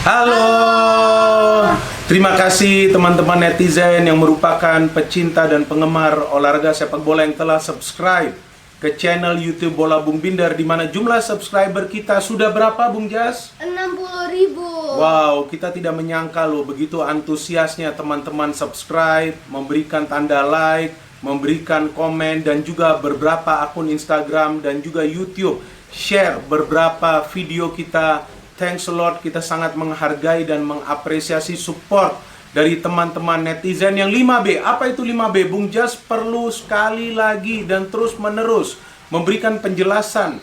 Halo, terima kasih teman-teman netizen yang merupakan pecinta dan penggemar olahraga sepak bola yang telah subscribe ke channel YouTube Bola Bung Binder, di mana jumlah subscriber kita sudah berapa, Bung Jas? 60.000. Wow, kita tidak menyangka loh begitu antusiasnya teman-teman subscribe, memberikan tanda like, memberikan komen, dan juga beberapa akun Instagram dan juga YouTube share beberapa video kita. Thanks a lot, kita sangat menghargai dan mengapresiasi support dari teman-teman netizen yang 5B. Apa itu 5B? Bung Jas perlu sekali lagi dan terus menerus memberikan penjelasan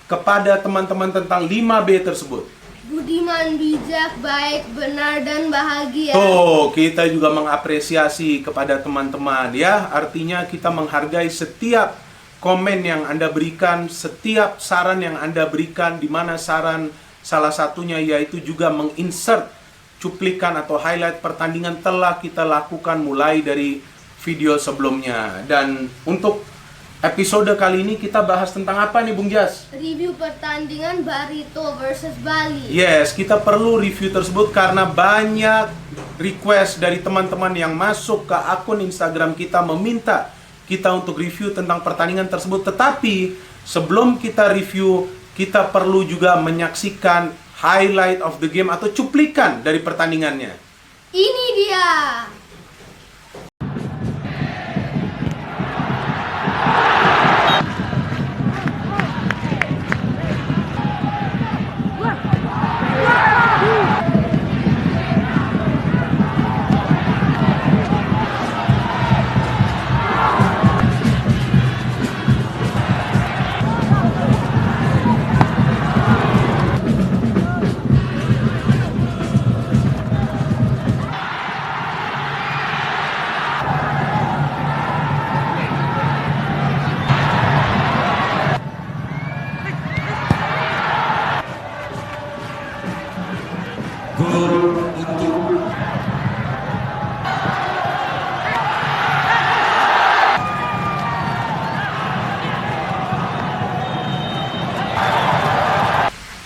kepada teman-teman tentang 5B tersebut. Budiman, bijak, baik, benar, dan bahagia. Tuh, kita juga mengapresiasi kepada teman-teman ya. Artinya kita menghargai setiap komen yang Anda berikan, setiap saran yang Anda berikan, di mana saran salah satunya yaitu juga menginsert cuplikan atau highlight pertandingan telah kita lakukan mulai dari video sebelumnya. Dan untuk episode kali ini kita bahas tentang apa nih, Bung Jas? Review pertandingan Barito versus Bali. Yes, kita perlu review tersebut karena banyak request dari teman-teman yang masuk ke akun Instagram kita meminta kita untuk review tentang pertandingan tersebut. Tetapi sebelum kita review, kita perlu juga menyaksikan highlight of the game atau cuplikan dari pertandingannya. Ini dia.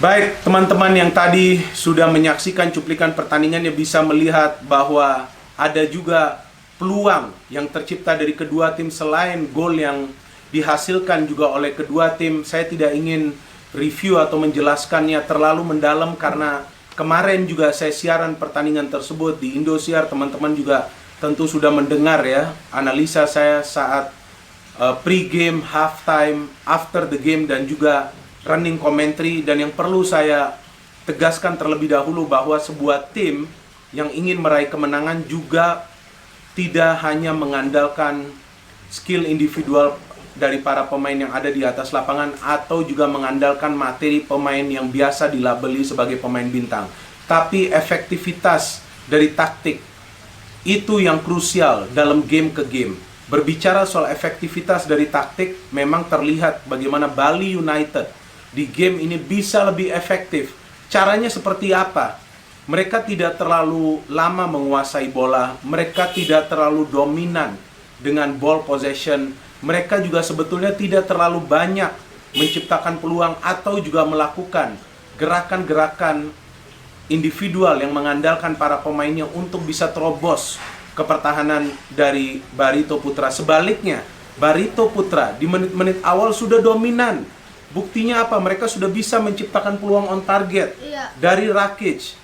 Baik, teman-teman yang tadi sudah menyaksikan cuplikan pertandingannya bisa melihat bahwa ada juga peluang yang tercipta dari kedua tim selain gol yang dihasilkan juga oleh kedua tim. Saya tidak ingin review atau menjelaskannya terlalu mendalam karena kemarin juga saya siaran pertandingan tersebut di Indosiar. Teman-teman juga tentu sudah mendengar ya analisa saya saat pre-game, halftime, after the game, dan juga running commentary. Dan yang perlu saya tegaskan terlebih dahulu bahwa sebuah tim yang ingin meraih kemenangan juga tidak hanya mengandalkan skill individual dari para pemain yang ada di atas lapangan atau juga mengandalkan materi pemain yang biasa dilabeli sebagai pemain bintang, tapi efektivitas dari taktik itu yang krusial dalam game ke game. Berbicara soal efektivitas dari taktik, memang terlihat bagaimana Bali United di game ini bisa lebih efektif. Caranya seperti apa? Mereka tidak terlalu lama menguasai bola, mereka tidak terlalu dominan dengan ball possession, mereka juga sebetulnya tidak terlalu banyak menciptakan peluang atau juga melakukan gerakan-gerakan individual yang mengandalkan para pemainnya untuk bisa terobos ke pertahanan dari Barito Putra. Sebaliknya, Barito Putra di menit-menit awal sudah dominan. Buktinya apa? Mereka sudah bisa menciptakan peluang on target dari Rakic,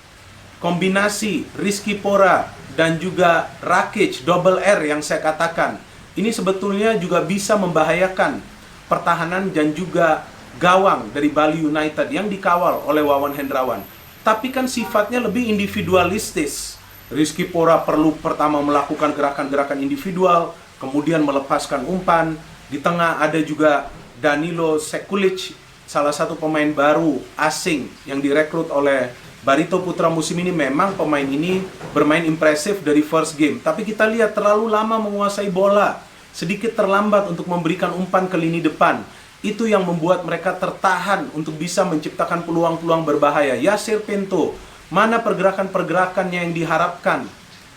kombinasi Rizky Pora dan juga Rakic, double R yang saya katakan. Ini sebetulnya juga bisa membahayakan pertahanan dan juga gawang dari Bali United yang dikawal oleh Wawan Hendrawan. Tapi kan sifatnya lebih individualistis. Rizky Pora perlu pertama melakukan gerakan-gerakan individual, kemudian melepaskan umpan. Di tengah ada juga Danilo Sekulic, salah satu pemain baru asing yang direkrut oleh Barito Putra musim ini. Memang pemain ini bermain impresif dari first game, tapi kita lihat terlalu lama menguasai bola, sedikit terlambat untuk memberikan umpan ke lini depan. Itu yang membuat mereka tertahan untuk bisa menciptakan peluang-peluang berbahaya. Yasir Pinto, mana pergerakan-pergerakannya yang diharapkan?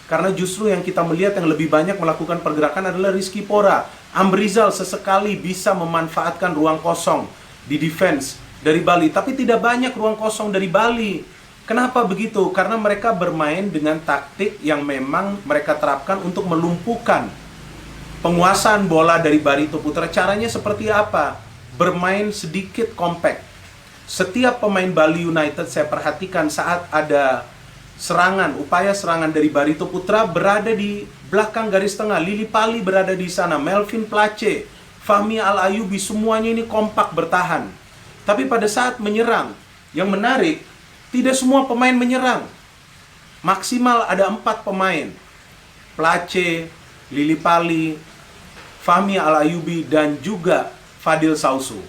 Karena justru yang kita melihat yang lebih banyak melakukan pergerakan adalah Rizky Pora. Amrizal sesekali bisa memanfaatkan ruang kosong di defense dari Bali, tapi tidak banyak ruang kosong dari Bali. Kenapa begitu? Karena mereka bermain dengan taktik yang memang mereka terapkan untuk melumpuhkan penguasaan bola dari Barito Putra. Caranya seperti apa? Bermain sedikit compact. Setiap pemain Bali United saya perhatikan saat ada serangan, upaya serangan dari Barito Putra berada di belakang garis tengah. Lili Pali berada di sana, Melvin Place, Fahmi Al-Ayubi, semuanya ini kompak bertahan. Tapi pada saat menyerang, yang menarik, tidak semua pemain menyerang. Maksimal ada 4 pemain. Place, Lili Pali, Fahmi Al-Ayubi, dan juga Fadil Sausu.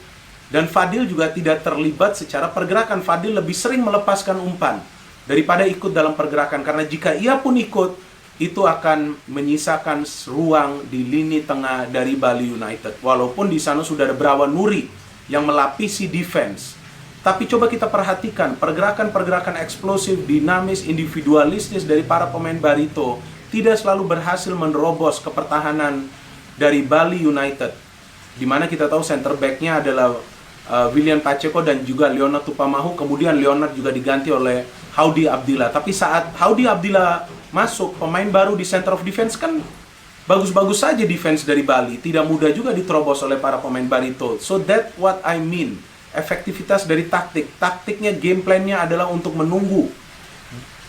Dan Fadil juga tidak terlibat secara pergerakan. Fadil lebih sering melepaskan umpan daripada ikut dalam pergerakan. Karena jika ia pun ikut, itu akan menyisakan ruang di lini tengah dari Bali United. Walaupun di sana sudah ada Brawan Nuri yang melapisi defense. Tapi coba kita perhatikan pergerakan-pergerakan eksplosif, dinamis, individualistis dari para pemain Barito tidak selalu berhasil menerobos ke pertahanan dari Bali United. Di mana kita tahu center back-nya adalah William Pacheco dan juga Leonard Tupamahu. Kemudian Leonard juga diganti oleh Haudy Abdillah. Tapi saat Haudy Abdillah masuk, pemain baru di center of defense, kan bagus-bagus saja defense dari Bali. Tidak mudah juga diterobos oleh para pemain Barito. So that what I mean. Efektivitas dari taktik. Taktiknya, game plan-nya adalah untuk menunggu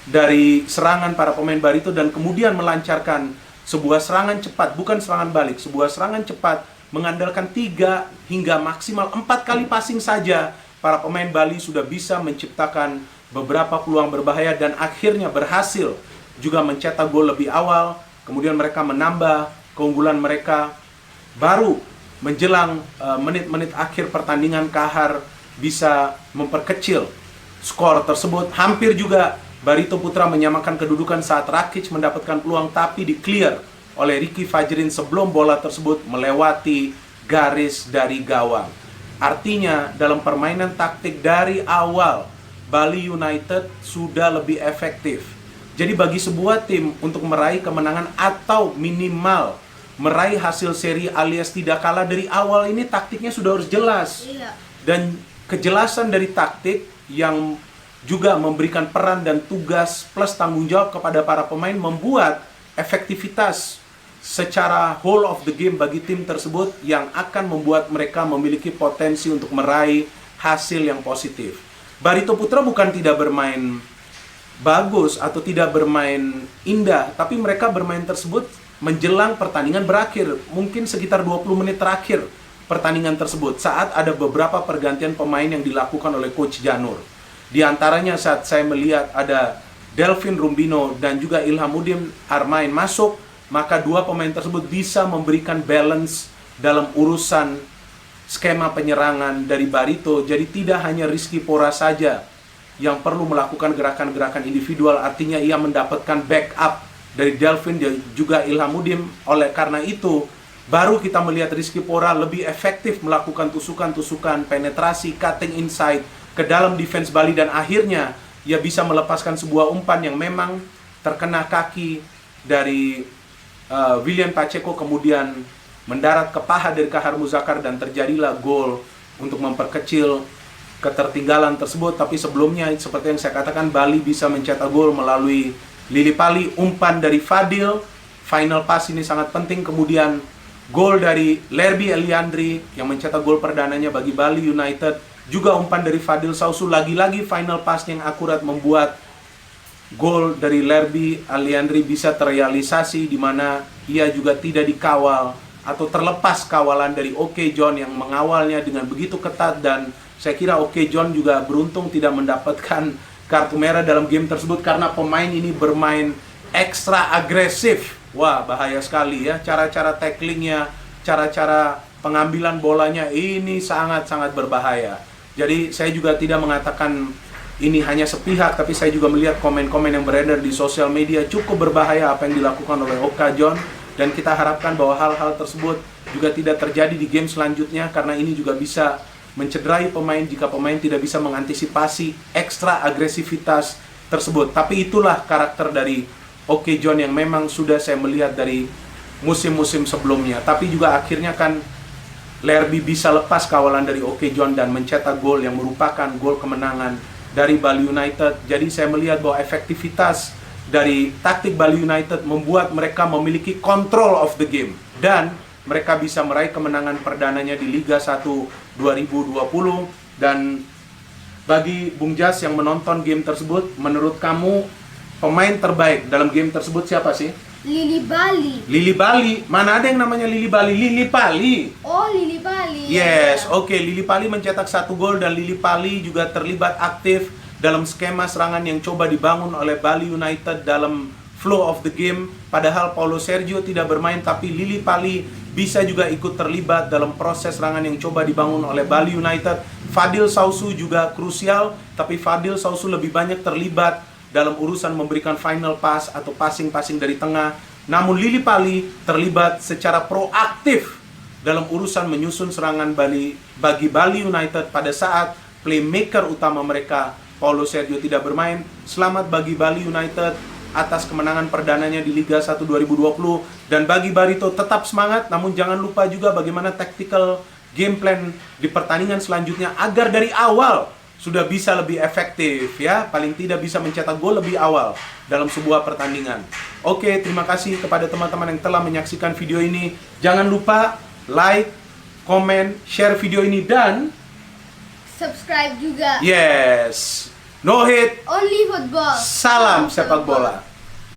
dari serangan para pemain Barito dan kemudian melancarkan sebuah serangan cepat, bukan serangan balik, sebuah serangan cepat mengandalkan 3 hingga maksimal 4 kali passing saja. Para pemain Bali sudah bisa menciptakan beberapa peluang berbahaya dan akhirnya berhasil juga mencetak gol lebih awal. Kemudian mereka menambah keunggulan mereka. Baru menjelang menit-menit akhir pertandingan, Kahar bisa memperkecil skor tersebut. Hampir juga Barito Putra menyamakan kedudukan saat Rakic mendapatkan peluang, tapi di-clear oleh Ricky Fajrin sebelum bola tersebut melewati garis dari gawang. Artinya dalam permainan taktik dari awal, Bali United sudah lebih efektif. Jadi bagi sebuah tim untuk meraih kemenangan atau minimal meraih hasil seri alias tidak kalah dari awal ini, taktiknya sudah harus jelas. Iya. Dan kejelasan dari taktik yang juga memberikan peran dan tugas plus tanggung jawab kepada para pemain membuat efektivitas secara whole of the game bagi tim tersebut yang akan membuat mereka memiliki potensi untuk meraih hasil yang positif. Barito Putra bukan tidak bermain bagus atau tidak bermain indah, tapi mereka bermain tersebut menjelang pertandingan berakhir, mungkin sekitar 20 menit terakhir pertandingan tersebut, saat ada beberapa pergantian pemain yang dilakukan oleh Coach Janur. Di antaranya saat saya melihat ada Delvin Rumbino dan juga Ilhamuddin Armain masuk, maka 2 pemain tersebut bisa memberikan balance dalam urusan skema penyerangan dari Barito. Jadi tidak hanya Rizky Pora saja yang perlu melakukan gerakan-gerakan individual, artinya ia mendapatkan backup dari Delvin dan juga Ilhamuddin. Oleh karena itu, baru kita melihat Rizky Pora lebih efektif melakukan tusukan-tusukan, penetrasi, cutting inside ke dalam defense Bali, dan akhirnya ia bisa melepaskan sebuah umpan yang memang terkena kaki dari William Pacheco, kemudian mendarat ke paha dari Kahar Muzakar dan terjadilah gol untuk memperkecil ketertinggalan tersebut. Tapi sebelumnya, seperti yang saya katakan, Bali bisa mencetak gol melalui Lili Pali, umpan dari Fadil, final pass ini sangat penting, kemudian gol dari Lerby Eliandri yang mencetak gol perdananya bagi Bali United, juga umpan dari Fadil Sausu, lagi-lagi final pass yang akurat membuat gol dari Lerby Eliandri bisa terrealisasi, di mana ia juga tidak dikawal atau terlepas kawalan dari Oke John yang mengawalnya dengan begitu ketat. Dan saya kira Oke John juga beruntung tidak mendapatkan kartu merah dalam game tersebut karena pemain ini bermain ekstra agresif. Wah, bahaya sekali ya. Cara-cara tacklingnya, cara-cara pengambilan bolanya ini sangat-sangat berbahaya. Jadi saya juga tidak mengatakan ini hanya sepihak, tapi saya juga melihat komen-komen yang beredar di sosial media cukup berbahaya apa yang dilakukan oleh Oka John. Dan kita harapkan bahwa hal-hal tersebut juga tidak terjadi di game selanjutnya, karena ini juga bisa mencederai pemain jika pemain tidak bisa mengantisipasi ekstra agresivitas tersebut. Tapi itulah karakter dari Oke John yang memang sudah saya melihat dari musim-musim sebelumnya. Tapi juga akhirnya kan Lerby bisa lepas kawalan dari Oke John dan mencetak gol yang merupakan gol kemenangan dari Bali United. Jadi saya melihat bahwa efektivitas dari taktik Bali United membuat mereka memiliki control of the game dan mereka bisa meraih kemenangan perdananya di Liga 1 2020. Dan bagi Bung Jas yang menonton game tersebut, menurut kamu pemain terbaik dalam game tersebut siapa sih? Lili Bali. Lili Bali? Mana ada yang namanya Lili Bali? Lili Pali. Oh, Lili Bali. Yes, oke. Lili Pali mencetak 1 gol dan Lili Pali juga terlibat aktif dalam skema serangan yang coba dibangun oleh Bali United dalam flow of the game. Padahal Paulo Sergio tidak bermain, tapi Lili Pali bisa juga ikut terlibat dalam proses serangan yang coba dibangun oleh Bali United. Fadil Sausu juga krusial, tapi Fadil Sausu lebih banyak terlibat dalam urusan memberikan final pass atau passing-passing dari tengah. Namun Lili Pali terlibat secara proaktif dalam urusan menyusun serangan bagi Bali United pada saat playmaker utama mereka Paulo Sergio tidak bermain. Selamat bagi Bali United atas kemenangan perdananya di Liga 1 2020. Dan bagi Barito, tetap semangat, namun jangan lupa juga bagaimana tactical game plan di pertandingan selanjutnya agar dari awal sudah bisa lebih efektif ya, paling tidak bisa mencetak gol lebih awal dalam sebuah pertandingan. Oke, terima kasih kepada teman-teman yang telah menyaksikan video ini. Jangan lupa like, komen, share video ini dan Subscribe juga. yes, no hit, Only football. salam sepak bola.